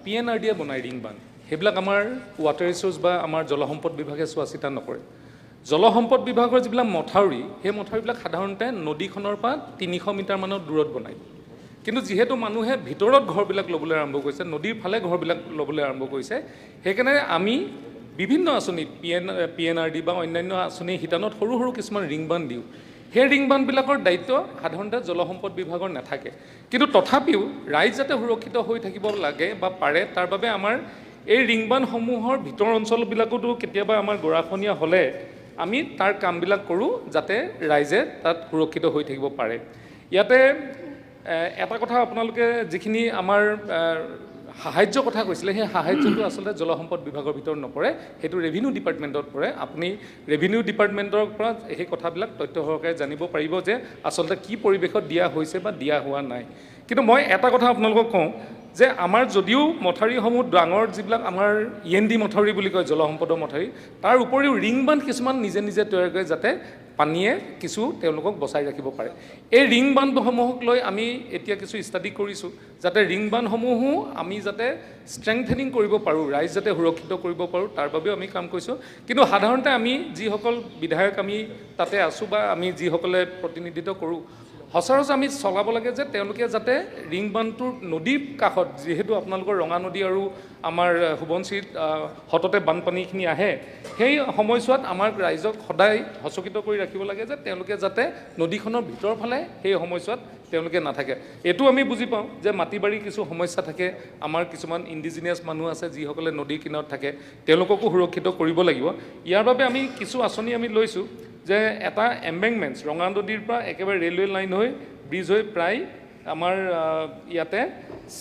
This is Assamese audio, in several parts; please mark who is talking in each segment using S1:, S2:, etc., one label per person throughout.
S1: PNRD-য়ে বনায় ৰিং বান্ধ সেইবিলাক আমাৰ ৱাটাৰ ৰিচোৰ্চ বা আমাৰ জলসম্পদ বিভাগে চোৱা চিতা নকৰে জলসম্পদ বিভাগৰ যিবিলাক মথাউৰি সেই মথাউৰিবিলাক সাধাৰণতে নদীখনৰ পৰা 300 মিটাৰমানৰ দূৰত বনায় কিন্তু যেহেতু মানুহে ভিতৰত ঘৰবিলাক ল'বলৈ আৰম্ভ কৰিছে নদীৰ ফালে ঘৰবিলাক ল'বলৈ আৰম্ভ কৰিছে সেইকাৰণে আমি বিভিন্ন আঁচনি PNRD বা অন্যান্য আঁচনি হিতানত সৰু সৰু কিছুমান ৰিং বান্ধ দিওঁ সেই ৰিং বান্ধবিলাকৰ দায়িত্ব সাধাৰণতে জলসম্পদ বিভাগৰ নাথাকে কিন্তু তথাপিও ৰাইজ যাতে সুৰক্ষিত হৈ থাকিব লাগে বা পাৰে তাৰ বাবে আমাৰ এই ৰিং বান্ধসমূহৰ ভিতৰ অঞ্চলবিলাকতো কেতিয়াবা আমাৰ গৰাখহনীয়া হ'লে আমি তাৰ কামবিলাক কৰোঁ যাতে ৰাইজে তাত সুৰক্ষিত হৈ থাকিব পাৰে ইয়াতে এটা কথা আপোনালোকে যিখিনি আমাৰ সাহায্য কথা কৈছিলে সেই সাহায্যটো আচলতে জলসম্পদ বিভাগৰ ভিতৰত নপৰে সেইটো ৰেভিনিউ ডিপাৰ্টমেণ্টত পৰে আপুনি ৰেভিনিউ ডিপাৰ্টমেণ্টৰ পৰা সেই কথাবিলাক তথ্য সহকাৰে জানিব পাৰিব যে আচলতে কি পৰিৱেশত দিয়া হৈছে বা দিয়া হোৱা নাই কিন্তু মই এটা কথা আপোনালোকক কওঁ যে আমাৰ যদিও মথাউৰিসমূহ ডাঙৰ যিবিলাক আমাৰ END মথাউৰি বুলি কয় জলসম্পদৰ মথাউৰি তাৰ উপৰিও ৰিং বান্ধ কিছুমান নিজে নিজে তৈয়াৰ কৰে যাতে পানীয়ে কিছু তেওঁলোকক বচাই ৰাখিব পাৰে এই ৰিং বান্ধসমূহক লৈ আমি এতিয়া কিছু ষ্টাডি কৰিছোঁ যাতে ৰিং বান্ধসমূহো আমি যাতে ষ্ট্ৰেংথেনিং কৰিব পাৰোঁ ৰাইজ যাতে সুৰক্ষিত কৰিব পাৰোঁ তাৰ বাবেও আমি কাম কৰিছোঁ কিন্তু সাধাৰণতে আমি যিসকল বিধায়ক আমি তাতে আছোঁ বা আমি যিসকলে প্ৰতিনিধিত্ব কৰোঁ সচৰাচৰ আমি চলাব লাগে যে তেওঁলোকে যাতে ৰিং বান্ধটোৰ নদীৰ কাষত যিহেতু আপোনালোকৰ ৰঙা নদী আৰু আমাৰ সোৱণশিৰিত হততে বানপানীখিনি আহে সেই সময়ছোৱাত আমাৰ ৰাইজক সদায় সচকিত কৰি ৰাখিব লাগে যে তেওঁলোকে যাতে নদীখনৰ ভিতৰ ফালে সেই সময়ছোৱাত তেওঁলোকে নাথাকে এইটো আমি বুজি পাওঁ যে মাটি বাৰীৰ কিছু সমস্যা থাকে আমাৰ কিছুমান ইণ্ডিজিনিয়াছ মানুহ আছে যিসকলে নদীৰ কিনাৰত থাকে তেওঁলোককো সুৰক্ষিত কৰিব লাগিব ইয়াৰ বাবে আমি কিছু আঁচনি আমি লৈছোঁ যে এটা এম্বেংমেণ্টছ ৰঙা নদীৰ পৰা একেবাৰে ৰেলৱে লাইন হৈ ব্ৰিজ হৈ প্ৰায় আমাৰ ইয়াতে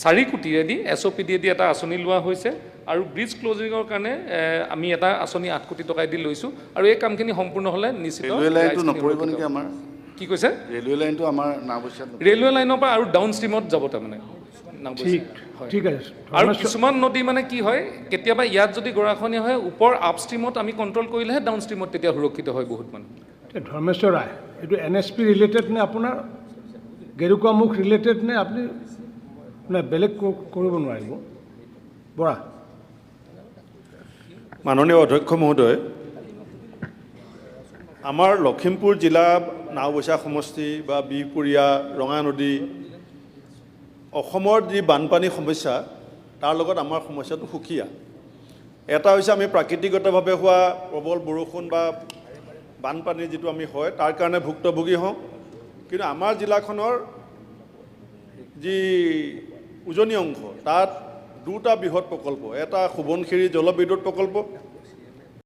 S1: 4 কোটিৰেদি SOPD-য়েদি এটা আঁচনি লোৱা হৈছে আৰু ব্ৰিজ ক্লজিঙৰ কাৰণে আমি এটা আঁচনি 8 কোটি টকা দি লৈছোঁ আৰু এই কামখিনি সম্পূৰ্ণ হ'লে নিশ্চিত
S2: ৰেলৱে লাইনটো নপৰিব নেকি আমাৰ
S1: কি কৈছে
S2: ৰেলৱে লাইনটো আমাৰ নাওবৈচাত
S1: ৰেলৱে লাইনৰ পৰা আৰু ডাউন ষ্ট্ৰীমত যাব তাৰমানে
S3: ঠিক আছে
S1: আৰু কিছুমান নদী মানে কি হয় কেতিয়াবা ইয়াত যদি গৰাখহনীয়া হয় ওপৰ আপষ্ট্ৰীমত আমি কণ্ট্ৰল কৰিলেহে ডাউন ষ্ট্ৰীমত তেতিয়া সুৰক্ষিত হয় বহুত মানুহ
S3: ধৰ্মেশ্বৰ ৰায় এইটো NSP ৰিলেটেড নে আপোনাৰ গেৰুকামুখ ৰিলেটেড নে আপুনি মানে বেলেগ কৰিব নোৱাৰিব বৰা
S4: মাননীয় অধ্যক্ষ মহোদয় আমাৰ লখিমপুৰ জিলা নাওবৈচা সমষ্টি বা বিহপুৰীয়া ৰঙা নদী অসমৰ যি বানপানী সমস্যা তাৰ লগত আমাৰ সমস্যাটো সুকীয়া এটা হৈছে আমি প্ৰাকৃতিকভাৱে হোৱা প্ৰবল বৰষুণ বা বানপানী যিটো আমি হয় তাৰ কাৰণে ভুক্তভোগী হওঁ কিন্তু আমাৰ জিলাখনৰ যি উজনি অংশ তাত দুটা বৃহৎ প্ৰকল্প এটা সোৱণশিৰি জলবিদ্যুৎ প্ৰকল্প